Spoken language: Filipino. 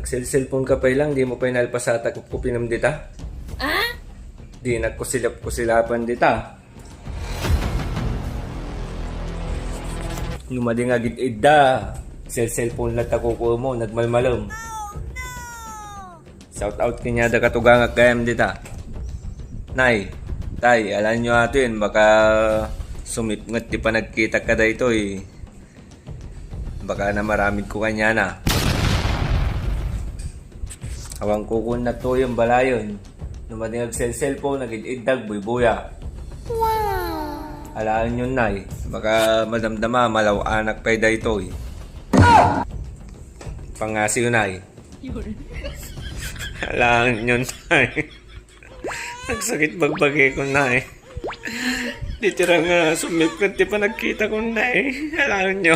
Nagsil-cellphone ka pa lang, di mo pa inalpasata ko pinam dita. Ah? Di nagkusilap-kusilapan dita. Lumading agit idda. Cellphone lang takuko mo, nagmalmalong. Shout out kanya da katugangak gayam dita. Nay, tay, alam nyo atin, baka sumipngat di pa nagkita ka da ito eh. Baka na maraming ko kanya na. Awang kukun na to yung balayon. Lumading cellphone, nagid-iddag, buy-buya. Wow! Alaan yun, nay. Baka madamdama, malaw anak pa da ito eh. Pangasi yun, nay. Alaan yun, nay. Nagsakit bagbagi ko, nay. Di tira nga, sumipkat, di pa nagkita ko, nay. Alaan nyo.